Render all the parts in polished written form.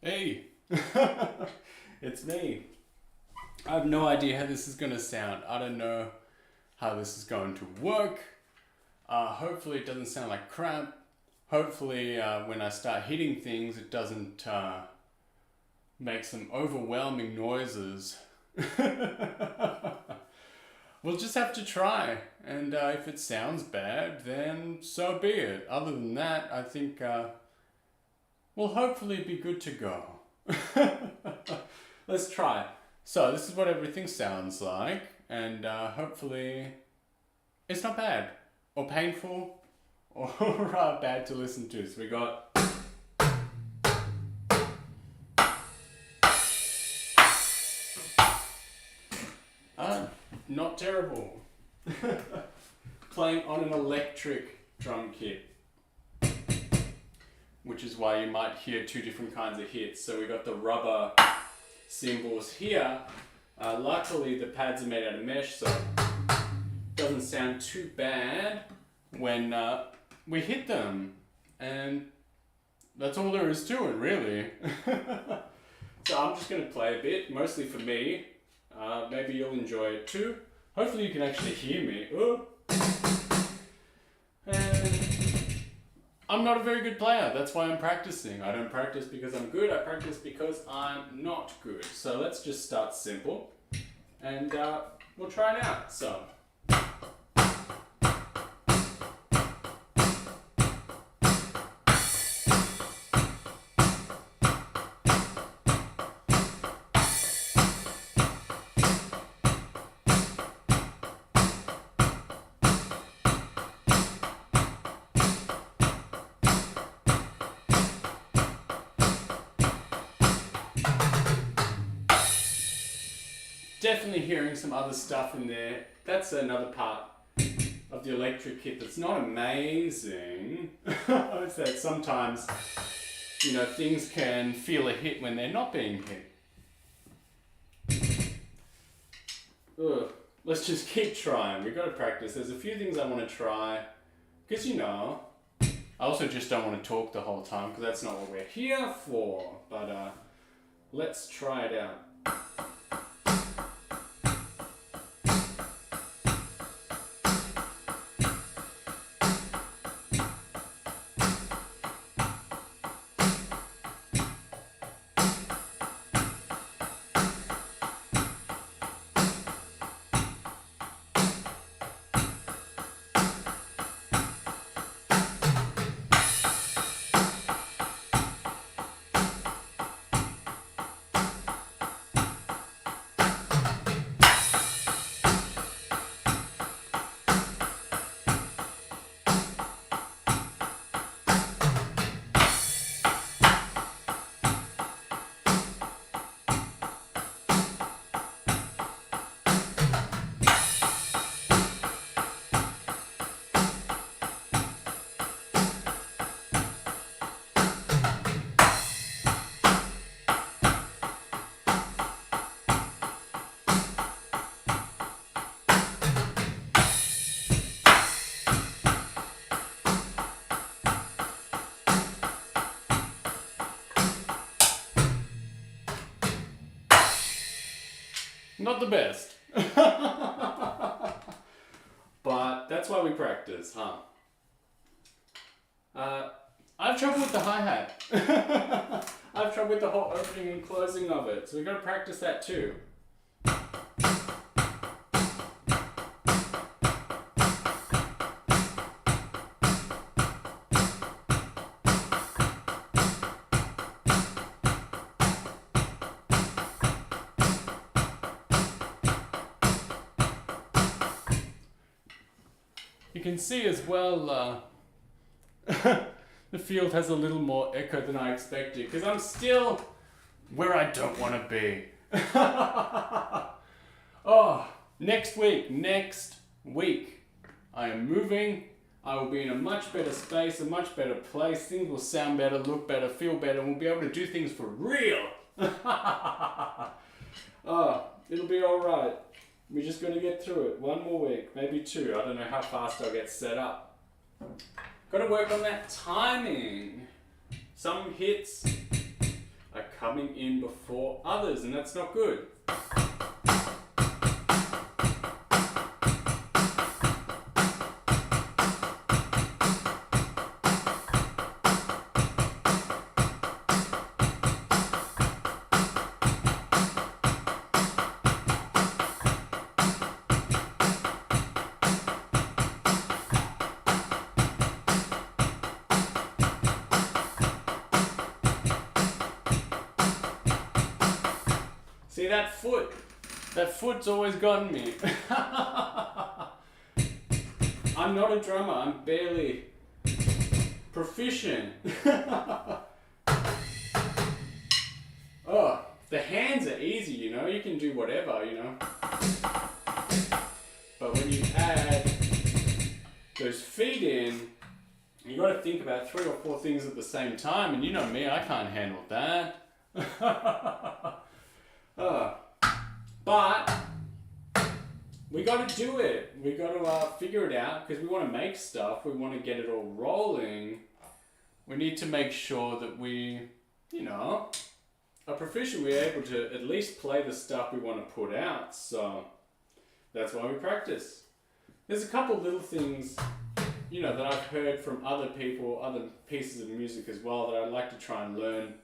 Hey, it's me. I have no idea how this is going to sound. I don't know how this is going to work. Hopefully it doesn't sound like crap. Hopefully when I start hitting things it doesn't make some overwhelming noises. We'll just have to try. And if it sounds bad, then so be it. Other than that, I think we'll hopefully be good to go. Let's try. So this is what everything sounds like, and hopefully it's not bad or painful or bad to listen to. So we got not terrible. Playing on an electric drum kit, which is why you might hear two different kinds of hits. So we got the rubber cymbals here. Luckily the pads are made out of mesh, so it doesn't sound too bad when we hit them. And that's all there is to it, really. So I'm just going to play a bit, mostly for me. Maybe you'll enjoy it too. Hopefully you can actually hear me. Oh. And I'm not a very good player, that's why I'm practicing. I don't practice because I'm good, I practice because I'm not good. So let's just start simple and we'll try it out. So. Definitely hearing some other stuff in there. That's another part of the electric kit that's not amazing. It's that sometimes, you know, things can feel a hit when they're not being hit. Ugh. Let's just keep trying. We've got to practice. There's a few things I want to try. Because, you know, I also just don't want to talk the whole time because that's not what we're here for. But let's try it out. Not the best. But that's why we practice, huh? I have trouble with the hi-hat. I have trouble with the whole opening and closing of it. So we've got to practice that too. You can see as well, the field has a little more echo than I expected because I'm still where I don't want to be. Oh, next week, I am moving. I will be in a much better space, a much better place. Things will sound better, look better, feel better, and we'll be able to do things for real. Oh, it'll be all right. We're just going to get through it. One more week, maybe two. I don't know how fast I'll get set up. Got to work on that timing. Some hits are coming in before others, and that's not good. See that foot? That foot's always gotten me. I'm not a drummer, I'm barely proficient. Oh, the hands are easy, you know, you can do whatever, you know. But when you add those feet in, you got to think about 3 or 4 things at the same time, and you know me, I can't handle that. But we got to do it. We got to figure it out because we want to make stuff. We want to get it all rolling. We need to make sure that we, you know, are proficient. We're able to at least play the stuff we want to put out. So that's why we practice. There's a couple little things, you know, that I've heard from other people, other pieces of music as well that I'd like to try and learn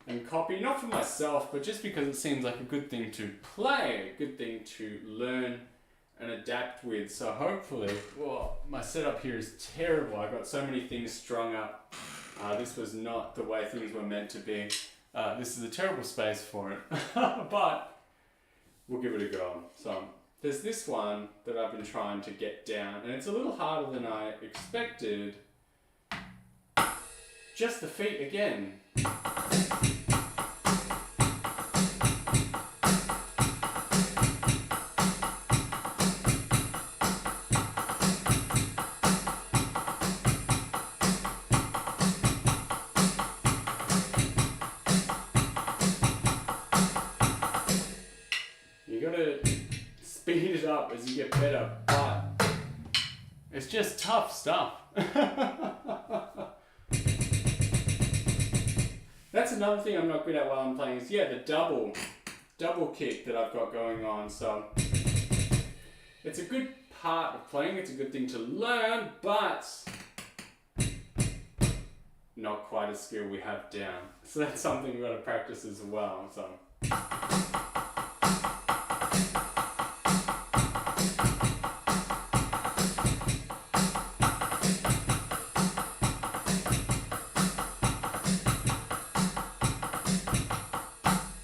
and copy, not for myself, but just because it seems like a good thing to play, a good thing to learn and adapt with. So hopefully, well, my setup here is terrible. I got so many things strung up. This was not the way things were meant to be. This is a terrible space for it, but we'll give it a go. So there's this one that I've been trying to get down, and it's a little harder than I expected. Just the feet again. You gotta speed it up as you get better, but it's just tough stuff. That's another thing I'm not good at while I'm playing is, yeah, the double kick that I've got going on. So it's a good part of playing, it's a good thing to learn, but not quite a skill we have down. So that's something we've got to practice as well. So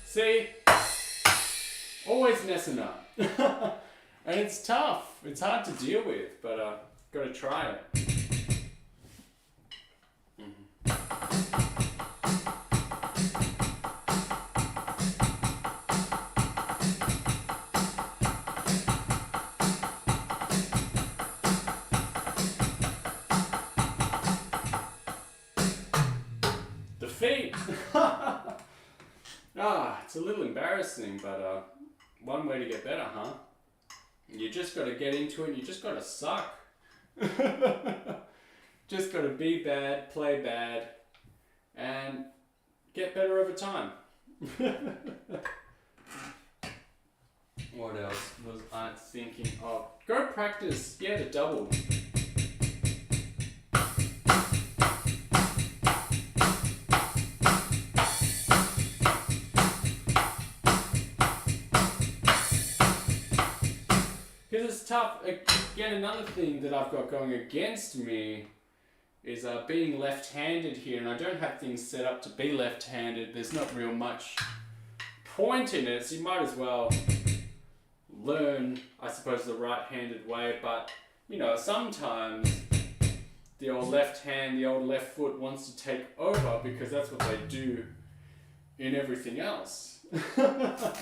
see? Always messing up. And it's tough. It's hard to deal with, but gotta try it. The feet. It's a little embarrassing, but one way to get better, huh? You just got to get into it, and you just got to suck. Just got to be bad, play bad, and get better over time. What else was I thinking of? Go practice, yeah, the double. Because it's tough. Again, another thing that I've got going against me is being left-handed here, and I don't have things set up to be left-handed. There's not real much point in it, so you might as well learn, I suppose, the right-handed way. But, you know, sometimes the old left hand, the old left foot wants to take over because that's what they do in everything else. But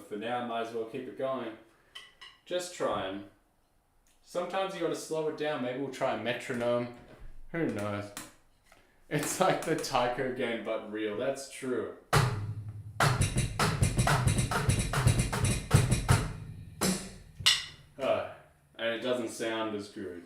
for now, I might as well keep it going. Just trying. Sometimes you gotta slow it down. Maybe we'll try a metronome. Who knows? It's like the taiko game, but real. That's true. And it doesn't sound as good.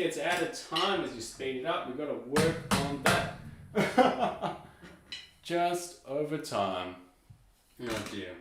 gets out of time as you speed it up. We've got to work on that. Just over time. Oh dear.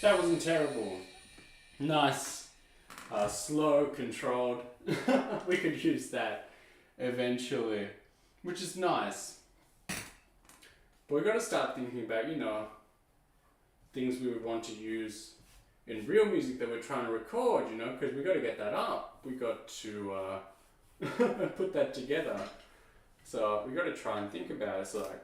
That wasn't terrible. Nice. Slow, controlled. We could use that eventually, which is nice. But we've got to start thinking about, you know, things we would want to use in real music that we're trying to record, you know, because we've got to get that up. We've got to put that together. So we've got to try and think about it. It's like...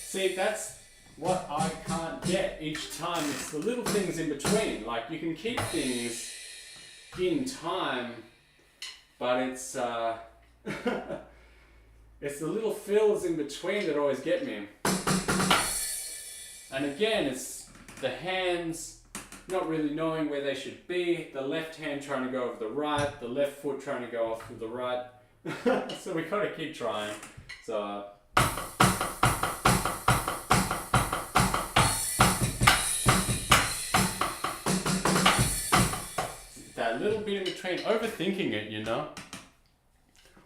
See, that's what I can't get each time. It's the little things in between. Like, you can keep things in time, but it's it's the little fills in between that always get me. And again, it's the hands not really knowing where they should be, the left hand trying to go over the right, the left foot trying to go off with the right. So we gotta keep trying. So that little bit in between, overthinking it, you know.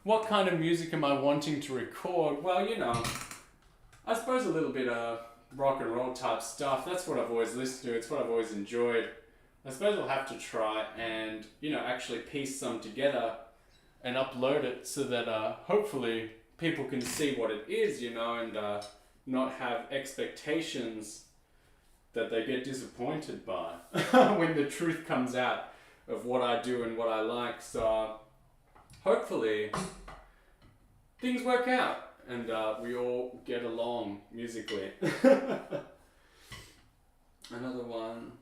What kind of music am I wanting to record? Well, you know, I suppose a little bit of rock and roll type stuff. That's what I've always listened to. It's what I've always enjoyed. I suppose I'll have to try and, you know, actually piece some together and upload it so that hopefully people can see what it is, you know, and not have expectations that they get disappointed by when the truth comes out of what I do and what I like. So hopefully things work out and we all get along musically. Another one,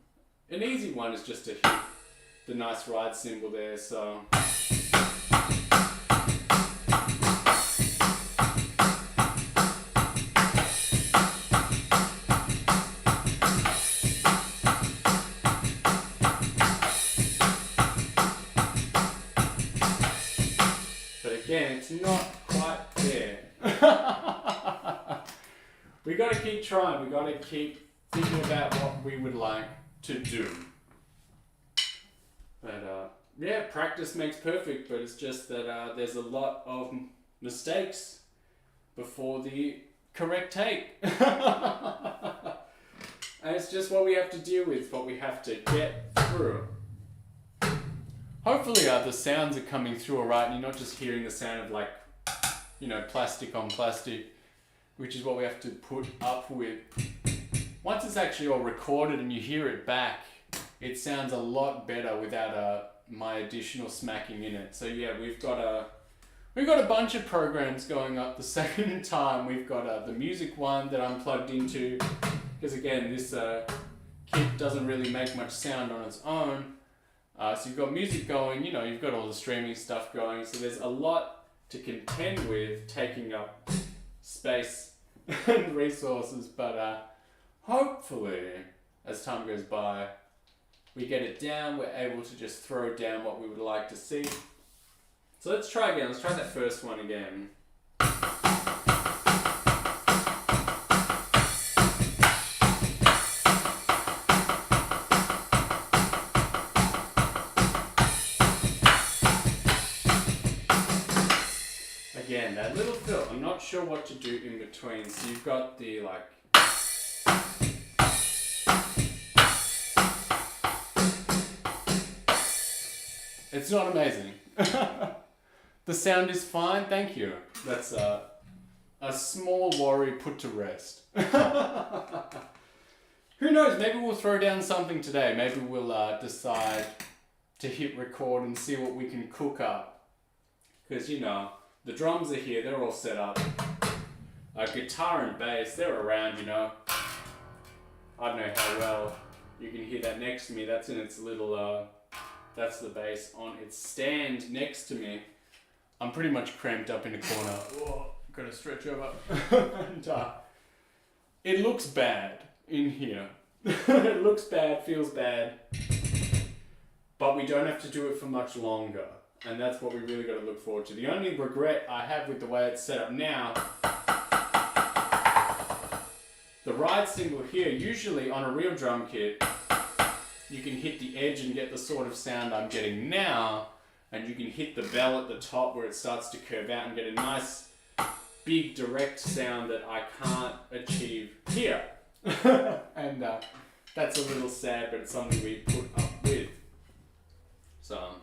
an easy one is just to hit the nice ride cymbal there. So again, it's not quite there. We got to keep trying. We got to keep thinking about what we would like to do. But yeah, practice makes perfect. But it's just that there's a lot of mistakes before the correct take. And it's just what we have to deal with, what we have to get through. Hopefully the sounds are coming through alright and you're not just hearing the sound of, like, you know, plastic on plastic, which is what we have to put up with. Once it's actually all recorded and you hear it back, it sounds a lot better without my additional smacking in it. So yeah, we've got a bunch of programs going up the same time. We've got the music one that I'm plugged into, because again, this kit doesn't really make much sound on its own. So you've got music going, you know, you've got all the streaming stuff going, so there's a lot to contend with, taking up space and resources, but hopefully, as time goes by, we get it down, we're able to just throw down what we would like to see. So let's try again. Let's try that first one again. Again, that little fill. I'm not sure what to do in between. So you've got the like. It's not amazing. The sound is fine, thank you. That's a small worry put to rest. Who knows, maybe we'll throw down something today. Maybe we'll decide to hit record and see what we can cook up. Because, you know, the drums are here, they're all set up. Guitar and bass, they're around, you know. I don't know how well you can hear that next to me. That's in its little, that's the bass on its stand next to me. I'm pretty much cramped up in a corner. Whoa, gotta stretch over. And, it looks bad in here. It looks bad, feels bad. But we don't have to do it for much longer. And that's what we really got to look forward to. The only regret I have with the way it's set up now, the ride cymbal here, usually on a real drum kit, you can hit the edge and get the sort of sound I'm getting now, and you can hit the bell at the top where it starts to curve out and get a nice, big, direct sound that I can't achieve here. And that's a little sad, but it's something we put up with. So...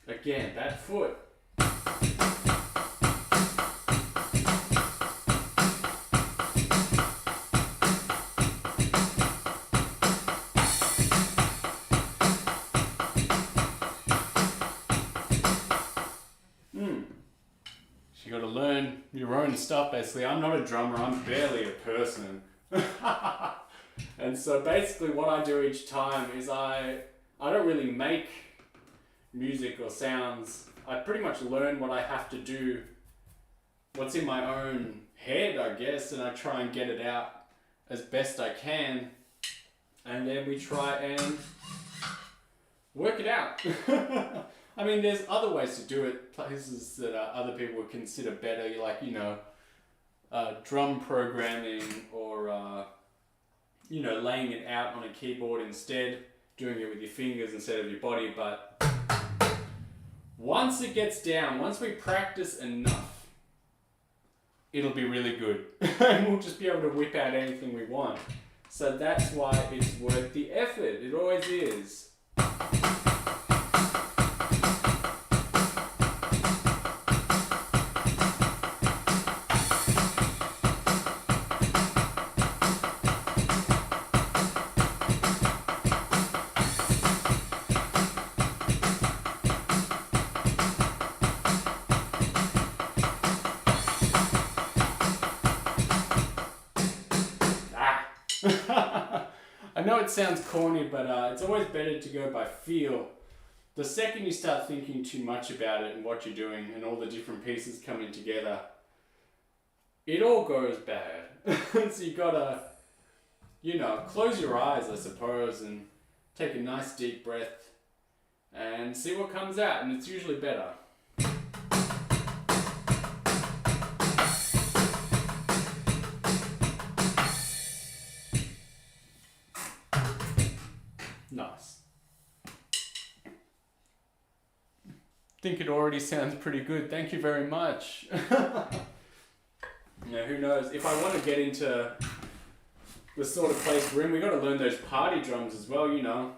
Again, that foot. You got to learn your own stuff, basically. I'm not a drummer, I'm barely a person. And so basically what I do each time is I don't really make music or sounds. I pretty much learn what I have to do, what's in my own head, I guess, and I try and get it out as best I can, and then we try and work it out. I mean, there's other ways to do it, places that other people would consider better, like, you know, drum programming or, you know, laying it out on a keyboard instead, doing it with your fingers instead of your body, but once it gets down, once we practice enough, it'll be really good. And we'll just be able to whip out anything we want. So that's why it's worth the effort. It always is. I know it sounds corny, but it's always better to go by feel. The second you start thinking too much about it and what you're doing and all the different pieces coming together, it all goes bad. So you gotta, you know, close your eyes, I suppose, and take a nice deep breath and see what comes out, and it's usually better. Nice. I think it already sounds pretty good. Thank you very much. Yeah, who knows? If I want to get into the sort of place we're in, we got to learn those party drums as well, you know.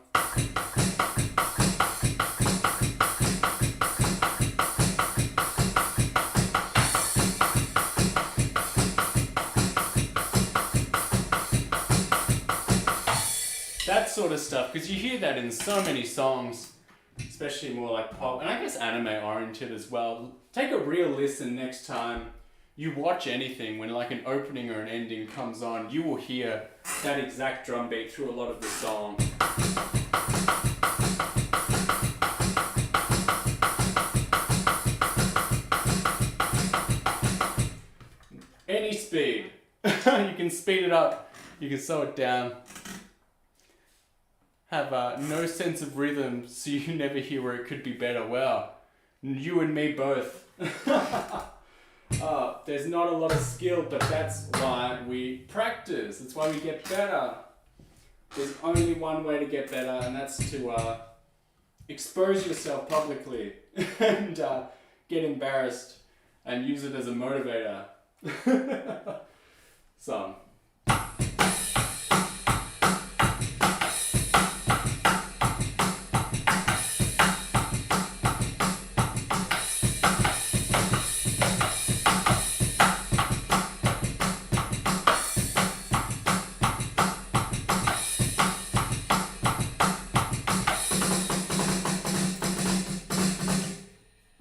That sort of stuff, because you hear that in so many songs, especially more like pop, and I guess anime oriented as well. Take a real listen next time you watch anything. When like an opening or an ending comes on, you will hear that exact drum beat through a lot of the song. Any speed. You can speed it up, you can slow it down. have no sense of rhythm, so you never hear where it could be better. Well, you and me both. There's not a lot of skill, but that's why we practice. That's why we get better. There's only one way to get better, and that's to expose yourself publicly and get embarrassed and use it as a motivator. So.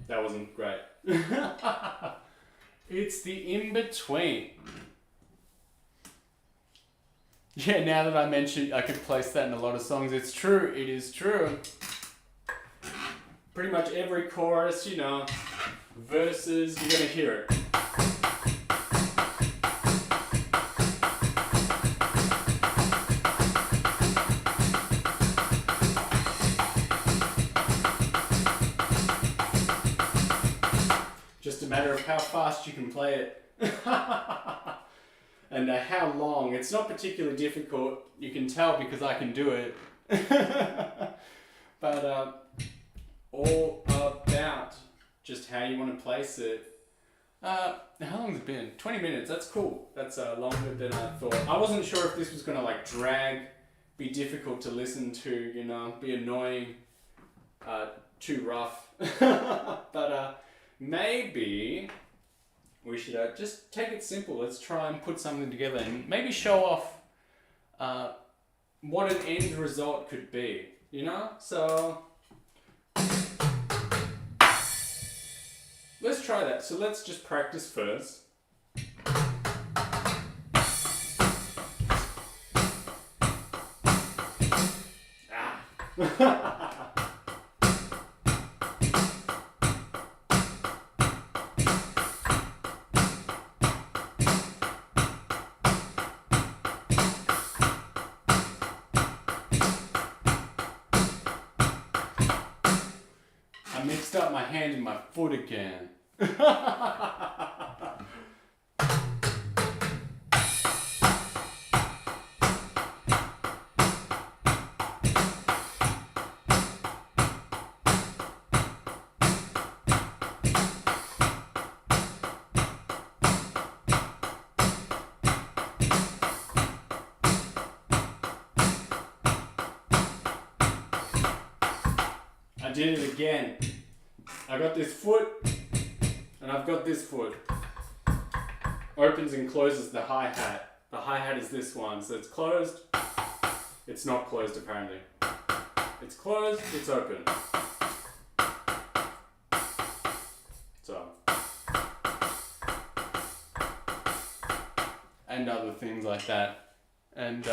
That wasn't great. It's the in-between. Yeah, now that I mentioned I could place that in a lot of songs, it's true, it is true. Pretty much every chorus, you know, verses, you're gonna hear it. Just a matter of how fast you can play it. And how long. It's not particularly difficult. You can tell because I can do it. But all about just how you want to place it. How long has it been? 20 minutes. That's cool. That's longer than I thought. I wasn't sure if this was going to like drag, be difficult to listen to, you know, be annoying, too rough. But maybe we should just take it simple. Let's try and put something together and maybe show off what an end result could be, you know? So let's try that. So let's just practice first. I mixed up my hand and my foot again. I did it again. I got this foot, and I've got this foot. Opens and closes the hi-hat. The hi-hat is this one, so it's closed. It's not closed apparently. It's closed, it's open. So. And other things like that. And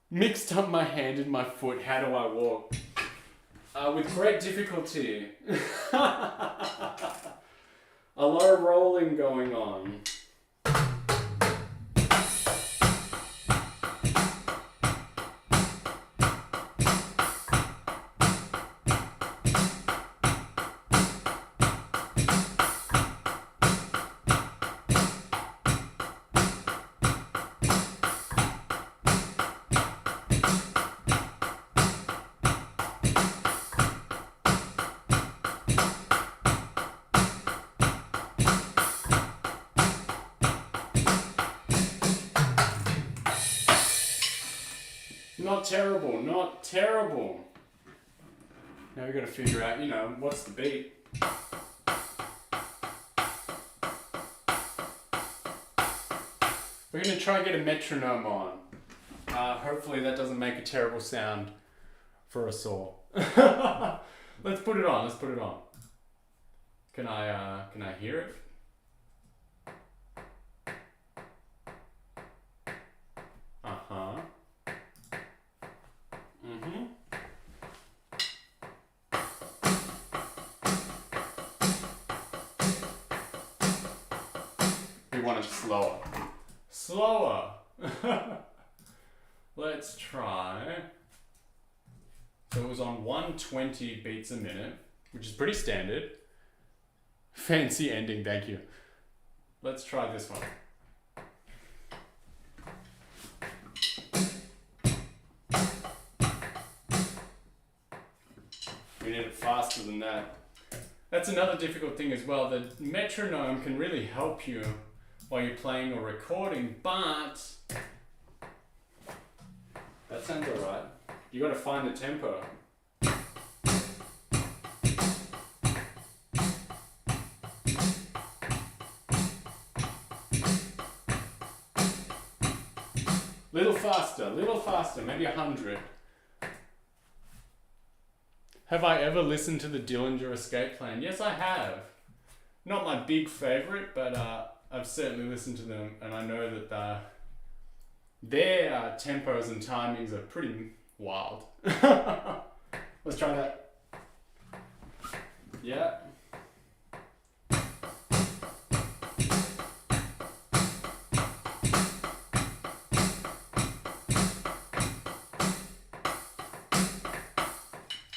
mixed up my hand and my foot. How do I walk? With great difficulty. A lot of rolling going on. Not terrible, not terrible. Now we've got to figure out, you know, what's the beat. We're going to try and get a metronome on. Hopefully that doesn't make a terrible sound for us all. Let's put it on, let's put it on. Can I hear it? Uh-huh. Mm-hmm. We want it slower. Slower! Let's try. So it was on 120 beats a minute, which is pretty standard. Fancy ending, thank you. Let's try this one. We need it faster than that. That's another difficult thing as well. The metronome can really help you while you're playing or recording, but that sounds alright. You gotta find the tempo. Little faster, maybe 100. Have I ever listened to the Dillinger Escape Plan? Yes, I have. Not my big favorite, but I've certainly listened to them, and I know that their tempos and timings are pretty wild. Let's try that. Yeah.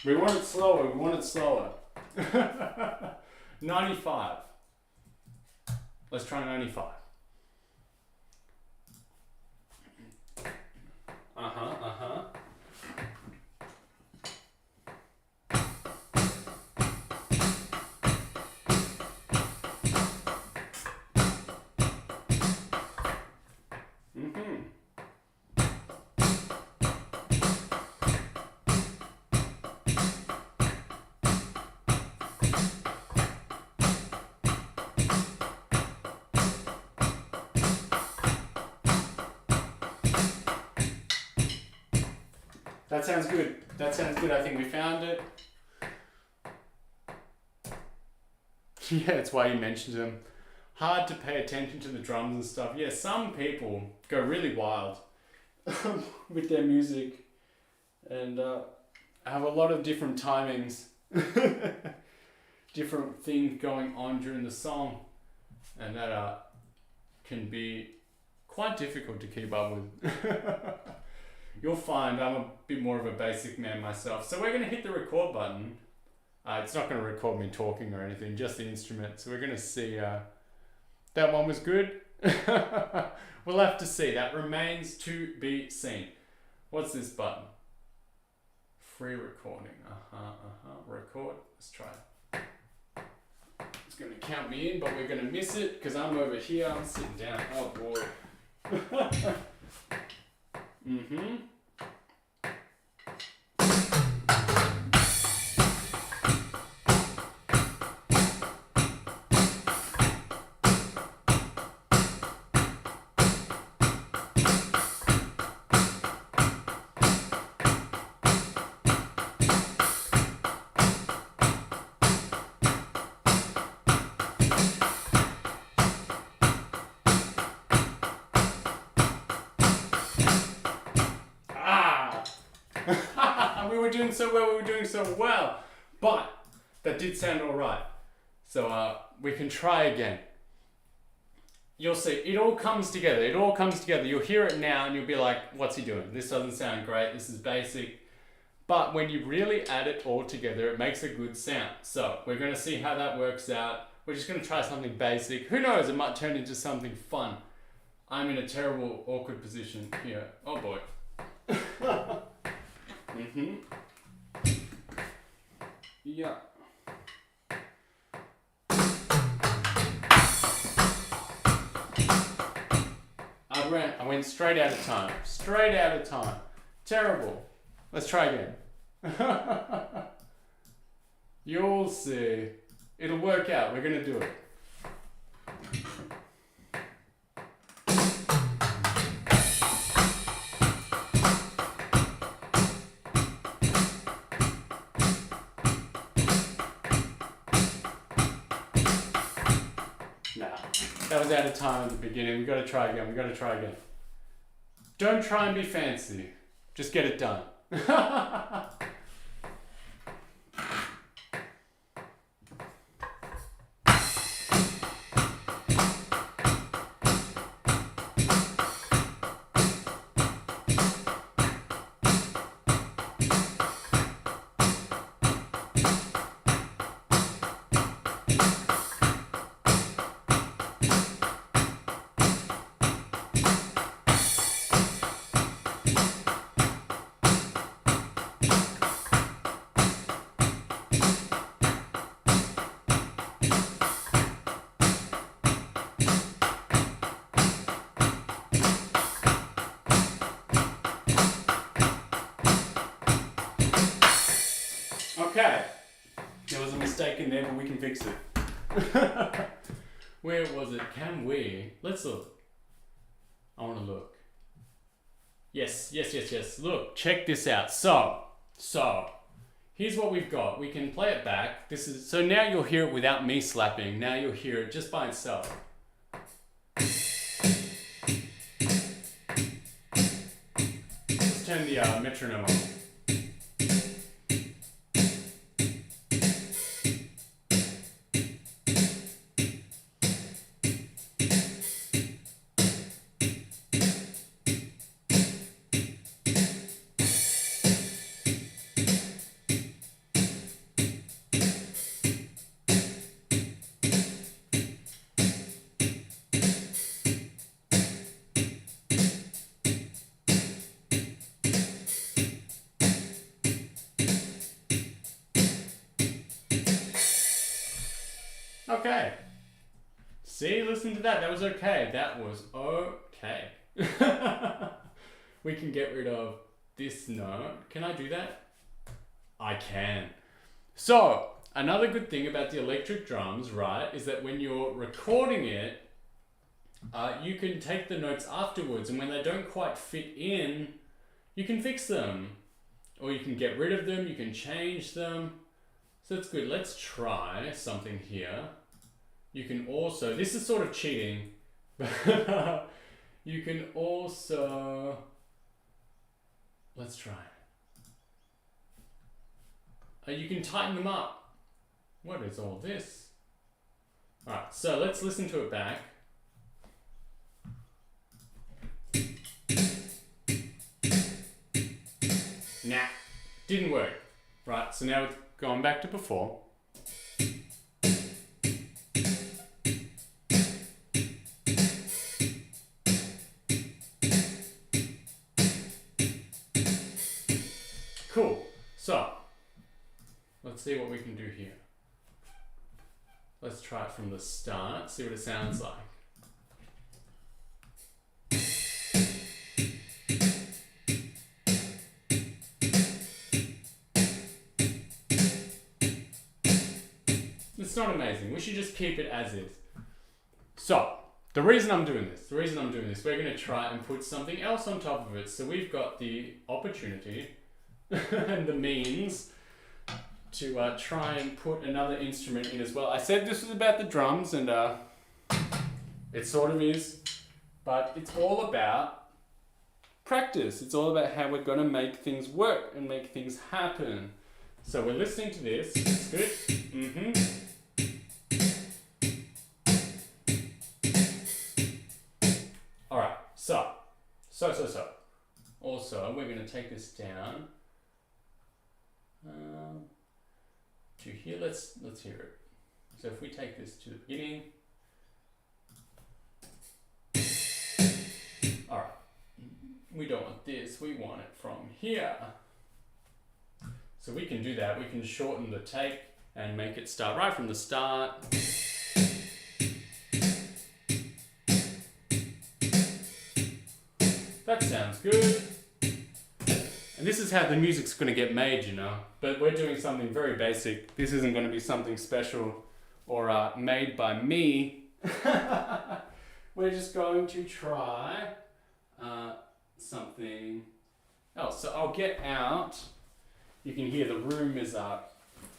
We want it slower, 95. Let's try 95. That sounds good. I think we found it. Yeah, it's why you mentioned them. Hard to pay attention to the drums and stuff. Yeah, some people go really wild with their music and have a lot of different timings, different things going on during the song, and that can be quite difficult to keep up with. You'll find I'm a bit more of a basic man myself. So we're going to hit the record button. It's not going to record me talking or anything, just the instrument. So we're going to see that one was good. We'll have to see. That remains to be seen. What's this button? Free recording. Record. Let's try it. It's going to count me in, but we're going to miss it because I'm over here. I'm sitting down. Oh boy. We were doing so well, but that did sound all right. So we can try again. You'll see, it all comes together. You'll hear it now and you'll be like, what's he doing? This doesn't sound great. This is basic. But when you really add it all together, it makes a good sound. So we're going to see how that works out. We're just going to try something basic. Who knows, it might turn into something fun. I'm in a terrible, awkward position here. Oh boy. Yeah. I went straight out of time. Terrible. Let's try again. You'll see. It'll work out. We're going to do it. That was out of time at the beginning. We've got to try again. Don't try and be fancy. Just get it done. Okay. There was a mistake in there, but we can fix it. Where was it? Can we? Let's look. I want to look. Yes. Look, check this out. So, here's what we've got. We can play it back. So now you'll hear it without me slapping. Now you'll hear it just by itself. Let's turn the metronome on. Okay. See, listen to that. That was okay. That was okay. We can get rid of this note. Can I do that? I can. So, another good thing about the electric drums, right, is that when you're recording it, you can take the notes afterwards, and when they don't quite fit in, you can fix them. Or you can get rid of them, you can change them. So it's good. Let's try something here. You can also, this is sort of cheating, but you can also, let's try. You can tighten them up. What is all this? Alright, so let's listen to it back. Nah, didn't work. Right, so now it's going back to before. Cool. So, let's see what we can do here. Let's try it from the start, see what it sounds like. It's not amazing. We should just keep it as is. So, the reason I'm doing this, we're going to try and put something else on top of it. So we've got the opportunity and the means to try and put another instrument in as well. I said this was about the drums, and it sort of is, but it's all about practice. It's all about how we're going to make things work and make things happen. So we're listening to this. It's good. All right. So. Also, we're going to take this down to here. Let's hear it. So if we take this to the beginning. All right. We don't want this. We want it from here. So we can do that. We can shorten the take and make it start right from the start. That sounds good. And this is how the music's going to get made, you know. But we're doing something very basic. This isn't going to be something special or made by me. We're just going to try something else. So I'll get out. You can hear the room is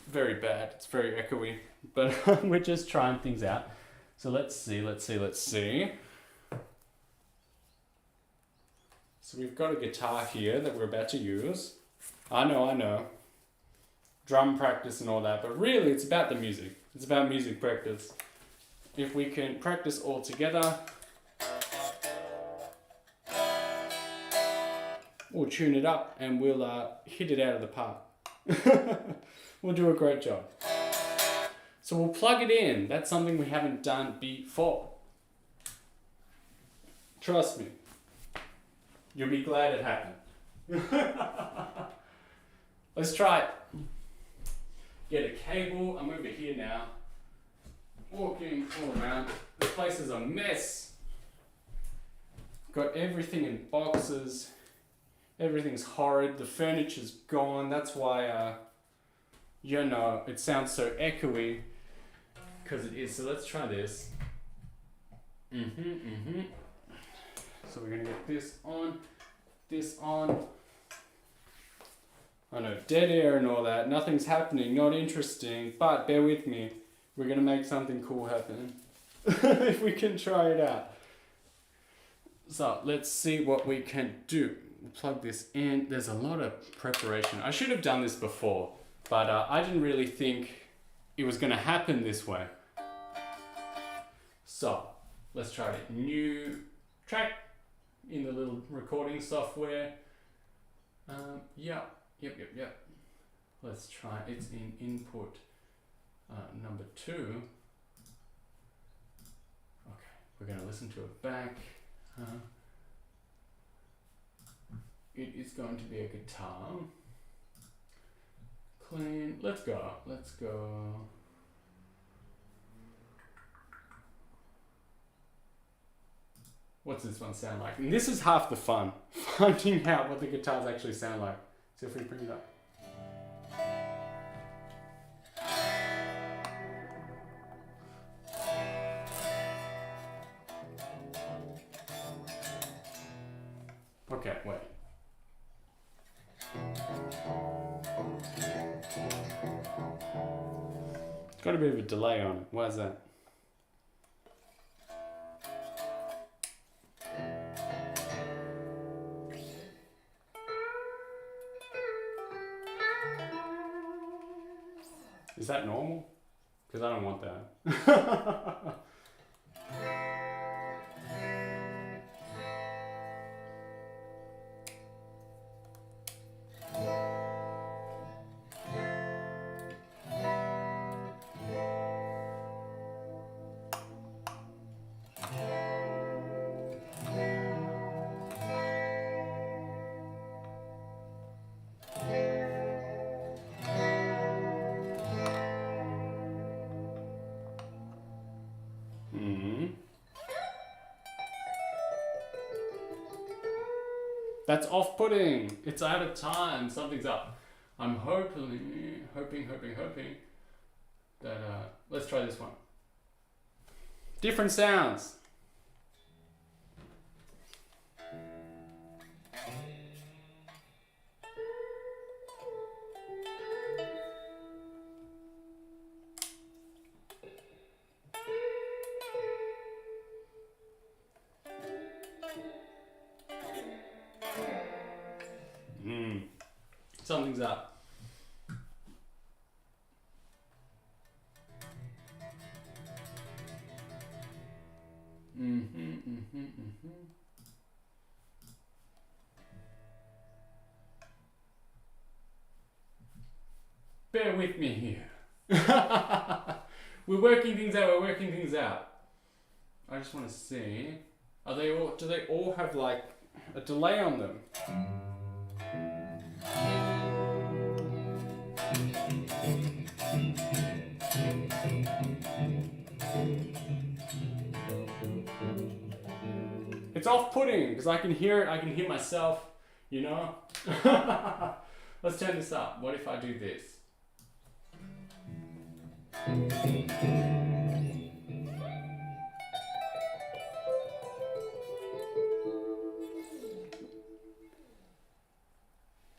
very bad. It's very echoey. But we're just trying things out. So let's see. So we've got a guitar here that we're about to use. I know. Drum practice and all that, but really it's about the music. It's about music practice. If we can practice all together, we'll tune it up and we'll hit it out of the park. We'll do a great job. So we'll plug it in. That's something we haven't done before. Trust me. You'll be glad it happened. Let's try it. Get a cable. I'm over here now. Walking all around. The place is a mess. Got everything in boxes. Everything's horrid. The furniture's gone. That's why, you know, it sounds so echoey because it is. So let's try this. So we're gonna get this on, this on. I know, dead air and all that. Nothing's happening, not interesting, but bear with me. We're gonna make something cool happen. If we can try it out. So let's see what we can do. We'll plug this in. There's a lot of preparation. I should have done this before, but I didn't really think it was gonna happen this way. So let's try it. New track in the little recording software. Yep. Let's try. It's in input number 2. Okay, we're gonna listen to it back. It is going to be a guitar. Clean. Let's go. What's this one sound like? And this is half the fun, finding out what the guitars actually sound like. See if we bring it up. Okay, wait. It's got a bit of a delay on it. Why is that? Is that normal? Because I don't want that. That's off-putting. It's out of time. Something's up. I'm hoping that, let's try this one. Different sounds. Something's up. Bear with me here. We're working things out. I just want to see. Do they all have like a delay on them? It's off-putting because I can hear it, I can hear myself, you know? Let's turn this up. What if I do this?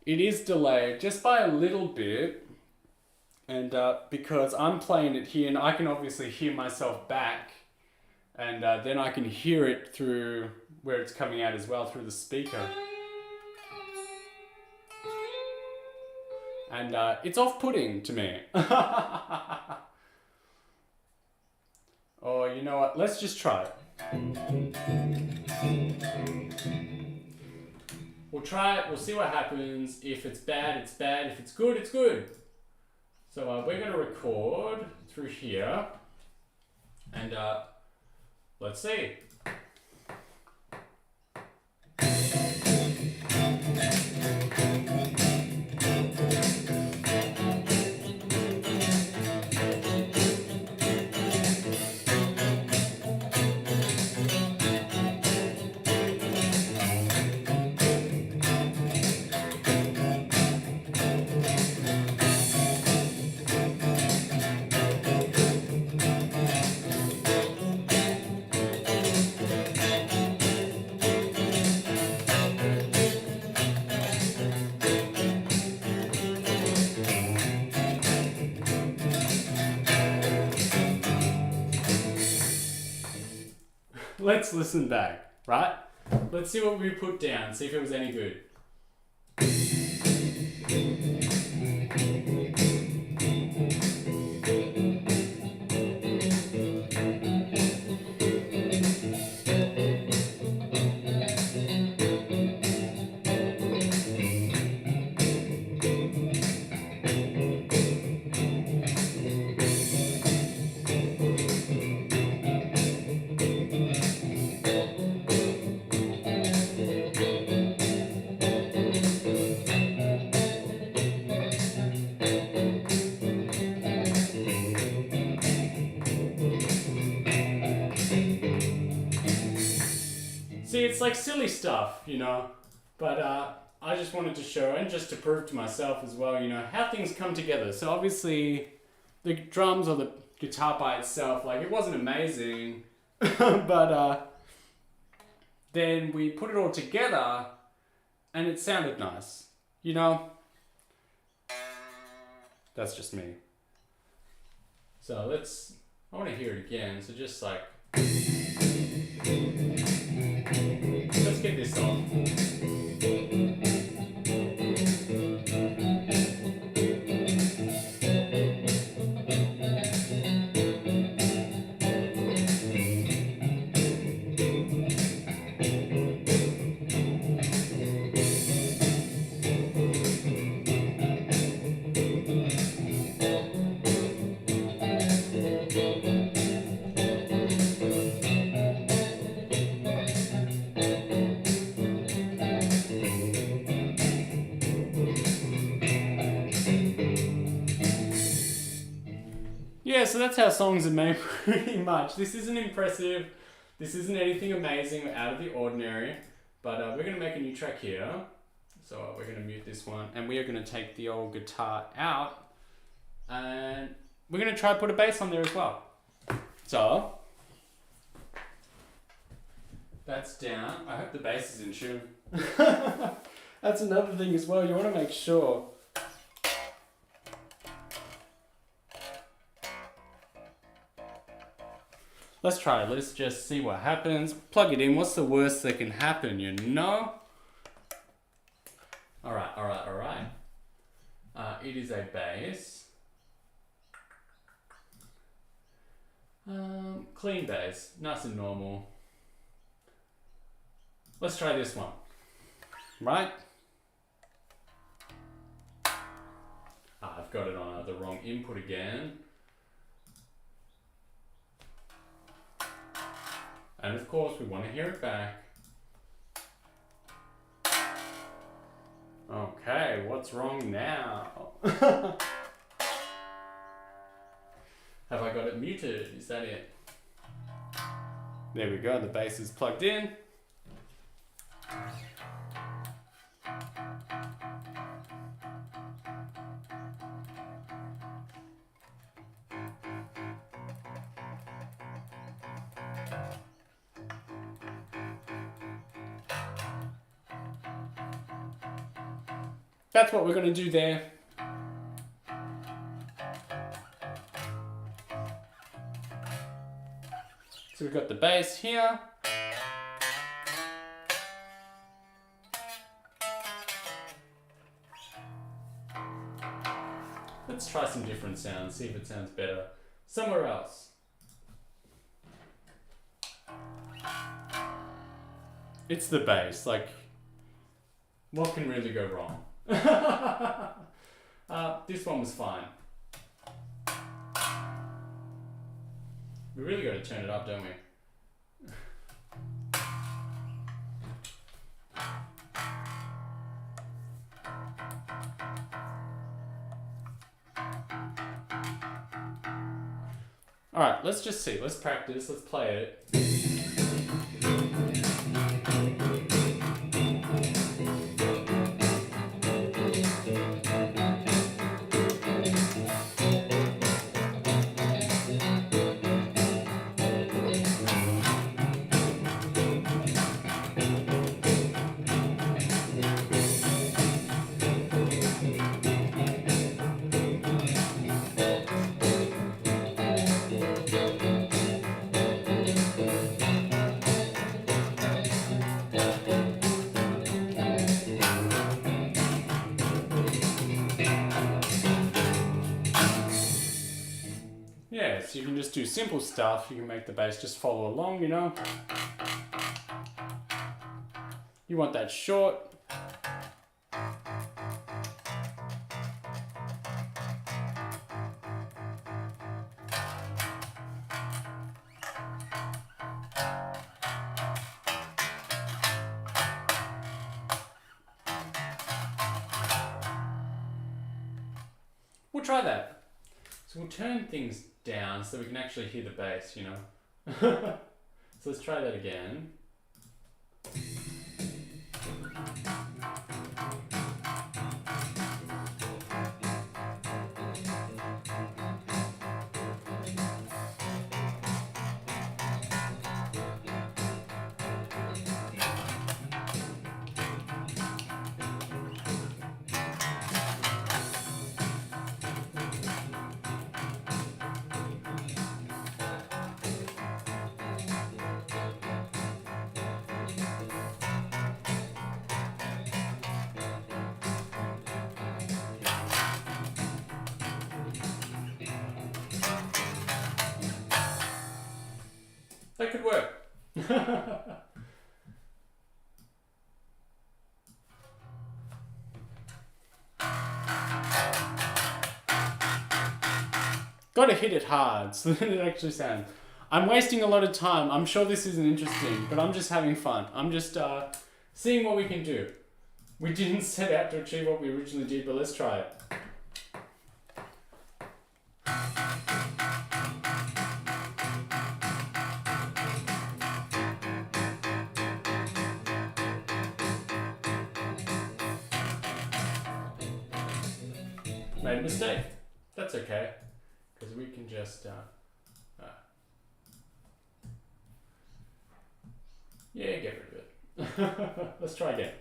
It is delayed just by a little bit, and because I'm playing it here and I can obviously hear myself back, and then I can hear it through where it's coming out as well, through the speaker. And it's off-putting to me. Oh, you know what? Let's just try it. We'll try it, we'll see what happens. If it's bad, it's bad. If it's good, it's good. So we're going to record through here. And let's see. let's listen back, right? Let's see what we put down, see if it was any good. See, it's like silly stuff, you know, but I just wanted to show, and just to prove to myself as well, you know, how things come together. So obviously, the drums or the guitar by itself, like, it wasn't amazing, but then we put it all together, and it sounded nice, you know? That's just me. So I want to hear it again, so just like... Let's get this on. Yeah, so that's how songs are made pretty much. This isn't impressive. This isn't anything amazing or out of the ordinary. But we're going to make a new track here. So we're going to mute this one. And we are going to take the old guitar out. And we're going to try to put a bass on there as well. So that's down. I hope the bass is in tune. That's another thing as well. You want to make sure. Let's try it. Let's just see what happens. Plug it in. What's the worst that can happen, you know? Alright. It is a bass. Clean bass. Nice and normal. Let's try this one. Right? I've got it on the wrong input again. And of course, we want to hear it back. Okay, what's wrong now? Have I got it muted? Is that it? There we go, the bass is plugged in. That's what we're going to do there. So we've got the bass here. Let's try some different sounds, see if it sounds better somewhere else. It's the bass, like, what can really go wrong? This one was fine. We really got to turn it up, don't we? Alright, let's just see. Let's practice. Let's play it. you can just do simple stuff. You can make the bass just follow along, you know. You want that short. We'll try that. So we'll turn things down so we can actually hear the bass, you know. So let's try that again. That could work. Gotta hit it hard so that it actually sounds. I'm wasting a lot of time. I'm sure this isn't interesting, but I'm just having fun. I'm just seeing what we can do. We didn't set out to achieve what we originally did, but let's try it. Made a mistake. That's okay, because we can just yeah, get rid of it. Let's try again.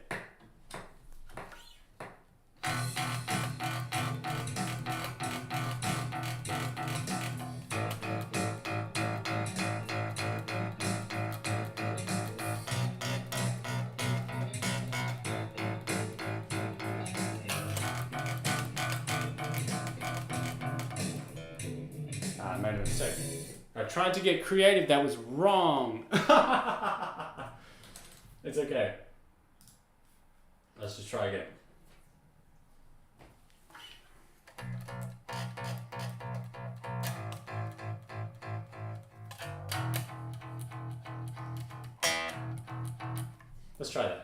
I made a mistake. I tried to get creative, that was wrong. It's okay. Let's just try again. Let's try that.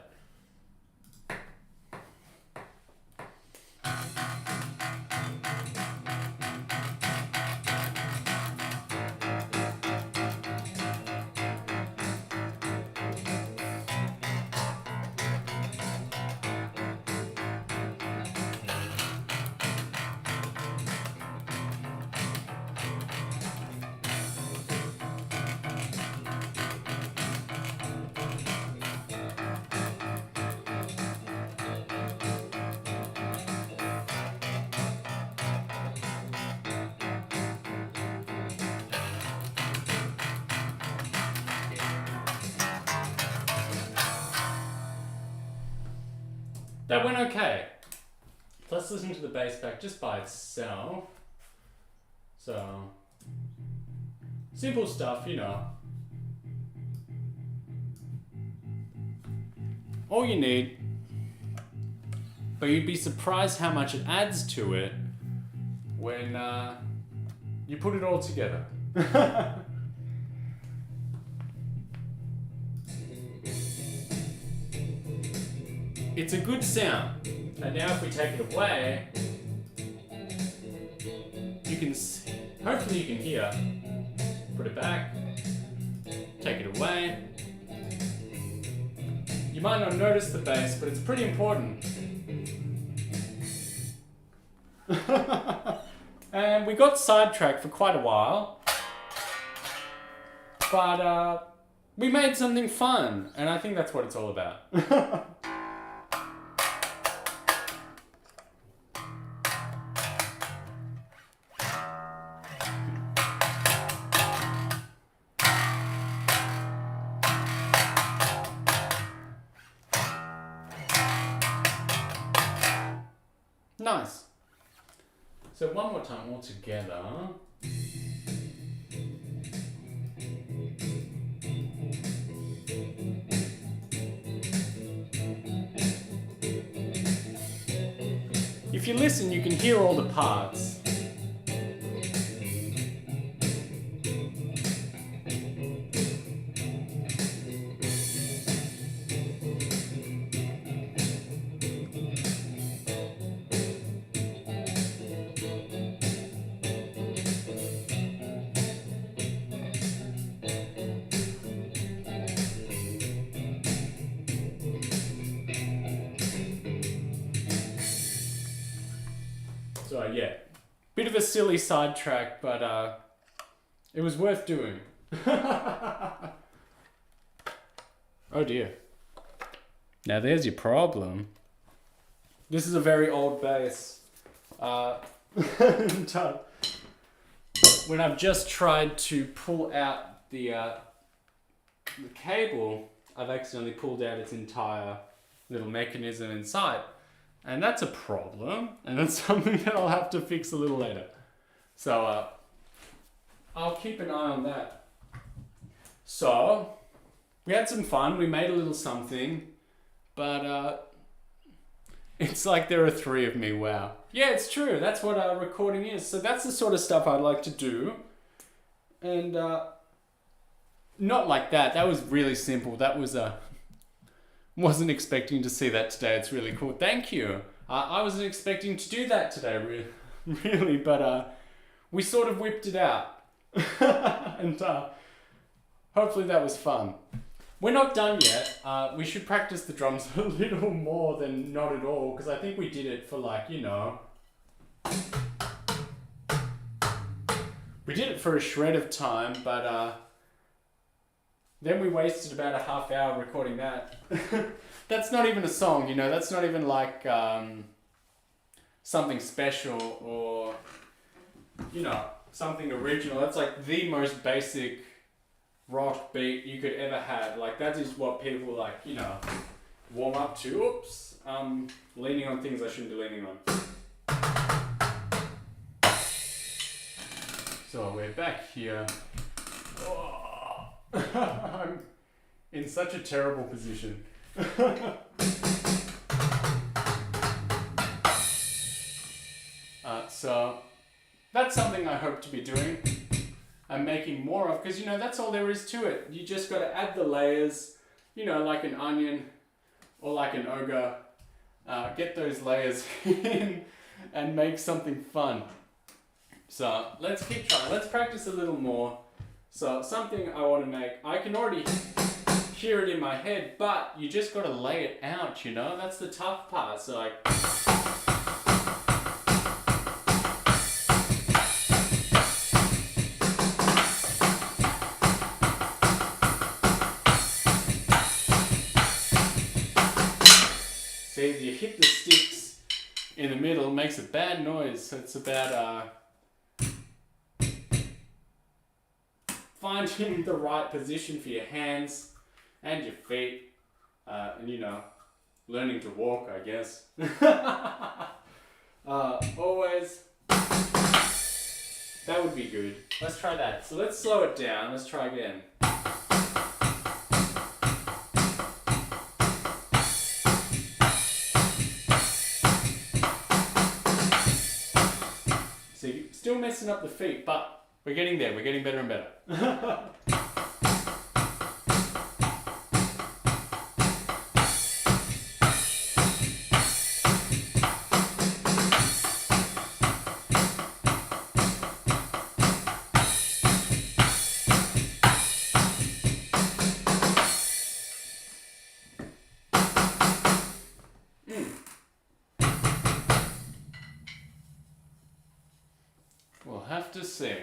That went okay. Let's listen to the bass back just by itself. So, simple stuff, you know. All you need, but you'd be surprised how much it adds to it when you put it all together. It's a good sound. And now if we take it away, you can, hopefully you can hear. Put it back, take it away. You might not notice the bass, but it's pretty important. And we got sidetracked for quite a while, but we made something fun, and I think that's what it's all about. Nice. So one more time all together. if you listen, you can hear all the parts. So yeah, bit of a silly sidetrack, but it was worth doing. Oh dear. Now there's your problem. This is a very old bass. And, when I've just tried to pull out the cable, I've accidentally pulled out its entire little mechanism inside. And that's a problem, and that's something that I'll have to fix a little later. So I'll keep an eye on that. So we had some fun, we made a little something, but it's like there are 3 of me, wow. Yeah, it's true, that's what recording is. So that's the sort of stuff I'd like to do. And not like that, that was really simple. That was wasn't expecting to see that today. It's really cool. Thank you. I wasn't expecting to do that today, really, but we sort of whipped it out. And hopefully that was fun. We're not done yet. We should practice the drums a little more than not at all, because I think we did it for like, you know, we did it for a shred of time, but then we wasted about a half hour recording that. That's not even a song, you know, that's not even like something special or, you know, something original. That's like the most basic rock beat you could ever have. Like that is what people like, you know, warm up to. Oops, leaning on things I shouldn't be leaning on. So we're back here. Oh. I'm in such a terrible position. So that's something I hope to be doing and making more of, because you know that's all there is to it. You just got to add the layers, you know, like an onion or like an ogre. Get those layers in and make something fun. So let's keep trying. Let's practice a little more. So something I want to make, I can already hear it in my head, but you just got to lay it out, you know? That's the tough part. So like, see, you hit the sticks in the middle, it makes a bad noise. So it's about finding the right position for your hands and your feet, and you know, learning to walk, I guess. Always, that would be good. Let's try that. So let's slow it down. Let's try again. See, still messing up the feet, but we're getting there. We're getting better and better. We'll have to see.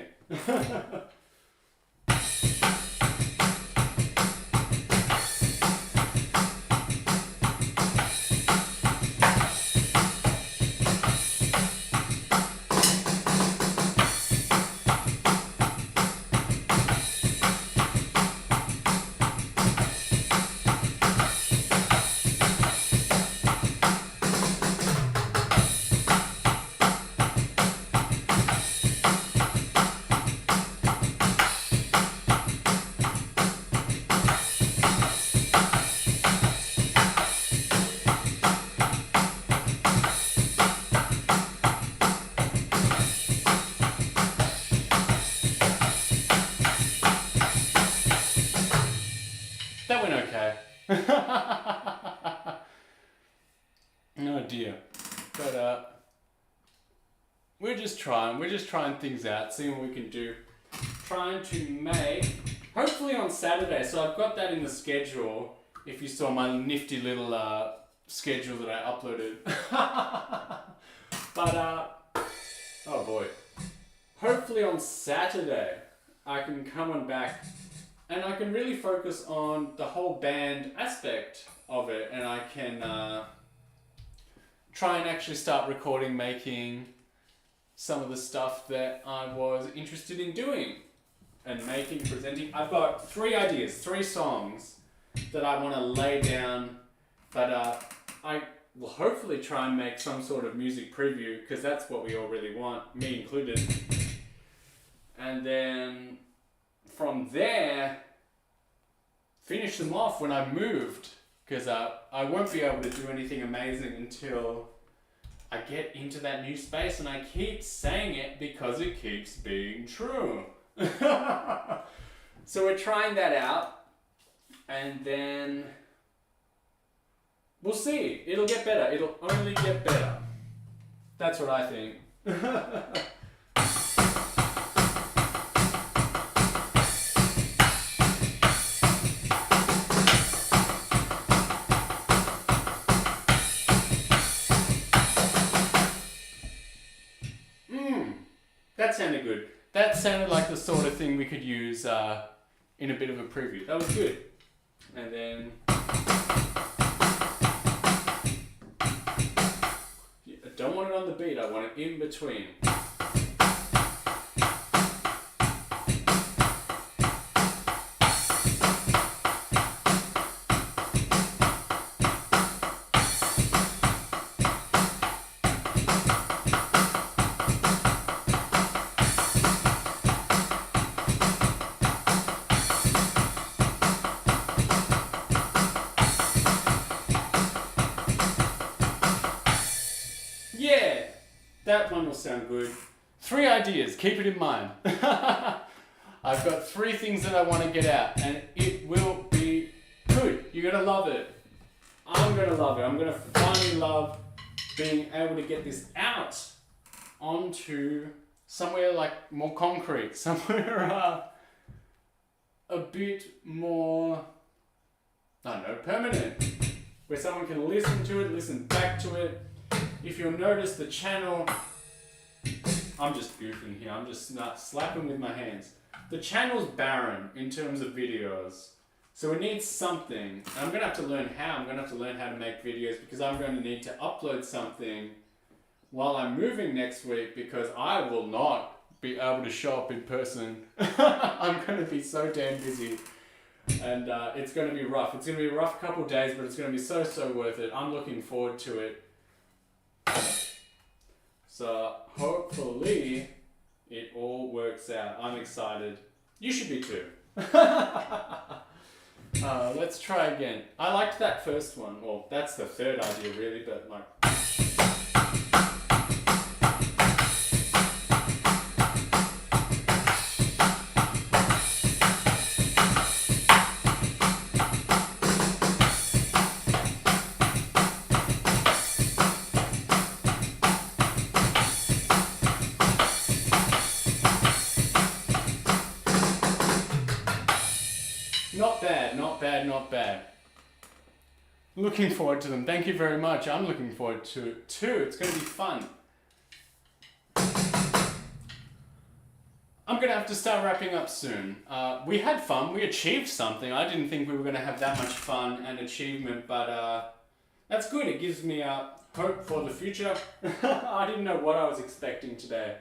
Oh dear. But we're just trying things out, seeing what we can do. Trying to make, hopefully on Saturday, so I've got that in the schedule, if you saw my nifty little schedule that I uploaded. But, oh boy. Hopefully on Saturday, I can come on back and I can really focus on the whole band aspect of it, and I can try and actually start recording, making some of the stuff that I was interested in doing and making, presenting. I've got 3 ideas, 3 songs that I want to lay down, but I will hopefully try and make some sort of music preview, because that's what we all really want, me included. And then from there, finish them off when I moved, because I won't be able to do anything amazing until I get into that new space, and I keep saying it because it keeps being true. So we're trying that out, and then we'll see. It'll get better. It'll only get better. That's what I think. That sounded good. That sounded like the sort of thing we could use in a bit of a preview. That was good. And then I don't want it on the beat, I want it in between. Yeah, that one will sound good. 3 ideas, keep it in mind. I've got 3 things that I want to get out, and it will be good. You're going to love it. I'm going to love it. I'm going to finally love being able to get this out onto somewhere like more concrete, somewhere a bit more, I don't know, permanent, where someone can listen to it, listen back to it. If you'll notice the channel, I'm just goofing here, I'm just not slapping with my hands. The channel's barren in terms of videos, so it needs something. And I'm going to have to learn how. I'm going to have to learn how to make videos, because I'm going to need to upload something while I'm moving next week, because I will not be able to show up in person. I'm going to be so damn busy, and it's going to be rough. It's going to be a rough couple of days, but it's going to be so worth it. I'm looking forward to it. So hopefully it all works out. I'm excited. You should be too. Let's try again. I liked that first one. Well, that's the 3rd idea really, but like... Not bad, not bad, not bad. Looking forward to them. Thank you very much. I'm looking forward to it too. It's going to be fun. I'm going to have to start wrapping up soon. We had fun. We achieved something. I didn't think we were going to have that much fun and achievement, but that's good. It gives me hope for the future. I didn't know what I was expecting today,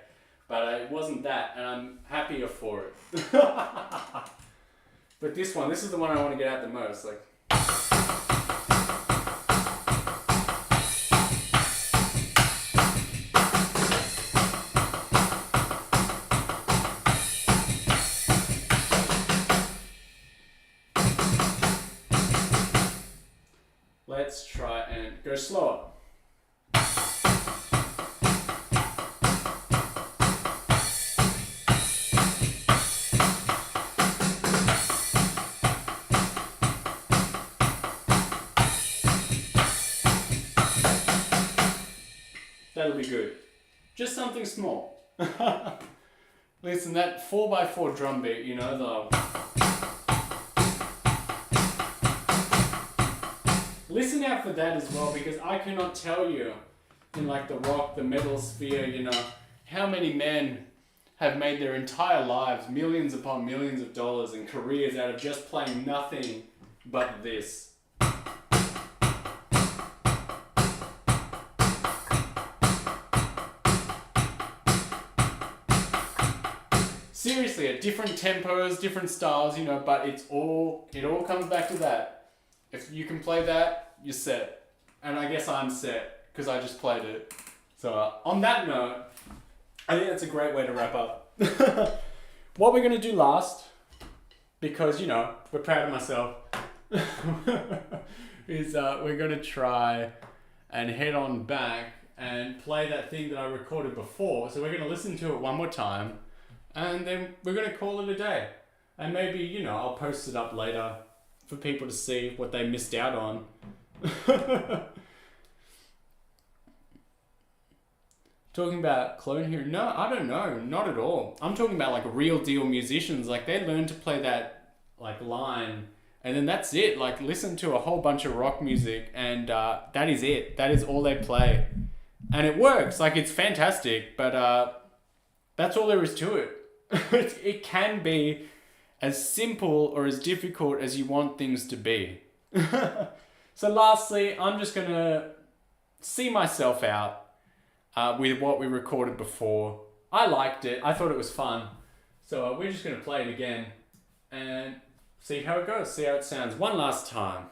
but it wasn't that, and I'm happier for it. But this is the one I want to get out the most. Like, let's try and go slower. That'll be good. Just something small. Listen, that 4x4 drum beat, you know, the... Listen out for that as well, because I cannot tell you, in like the rock, the metal sphere, you know, how many men have made their entire lives, millions upon millions of dollars and careers out of just playing nothing but this. Seriously, at different tempos, different styles, you know, but it all comes back to that. If you can play that, you're set. And I guess I'm set, because I just played it. So on that note, I think that's a great way to wrap up. What we're going to do last, because, you know, we're proud of myself, is we're going to try and head on back and play that thing that I recorded before. So we're going to listen to it one more time, and then we're going to call it a day. And maybe, you know, I'll post it up later for people to see what they missed out on. Talking about clone hero? No, I don't know. Not at all. I'm talking about like real deal musicians. Like they learn to play that like line, and then that's it. Like listen to a whole bunch of rock music, and that is it. That is all they play, and it works. Like it's fantastic. But that's all there is to it. It can be as simple or as difficult as you want things to be. So lastly, I'm just gonna see myself out with what we recorded before. I liked it. I thought it was fun. So we're just going to play it again and see how it goes. See how it sounds one last time.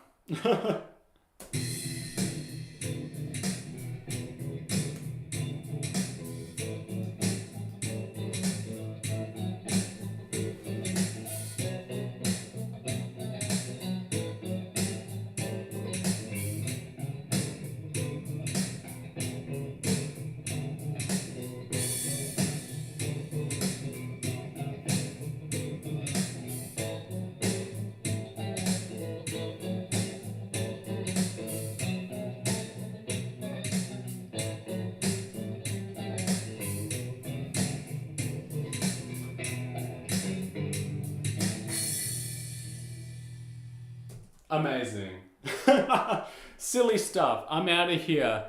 Amazing. Silly stuff. I'm out of here.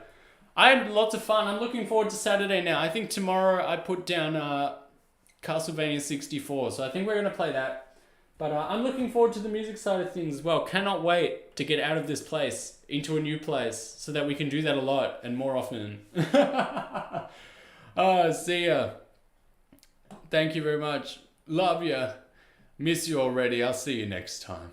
I had lots of fun. I'm looking forward to Saturday now. I think tomorrow I put down Castlevania 64, so I think we're going to play that. But I'm looking forward to the music side of things as well. Cannot wait to get out of this place into a new place so that we can do that a lot and more often. See ya. Thank you very much. Love ya. Miss you already. I'll see you next time.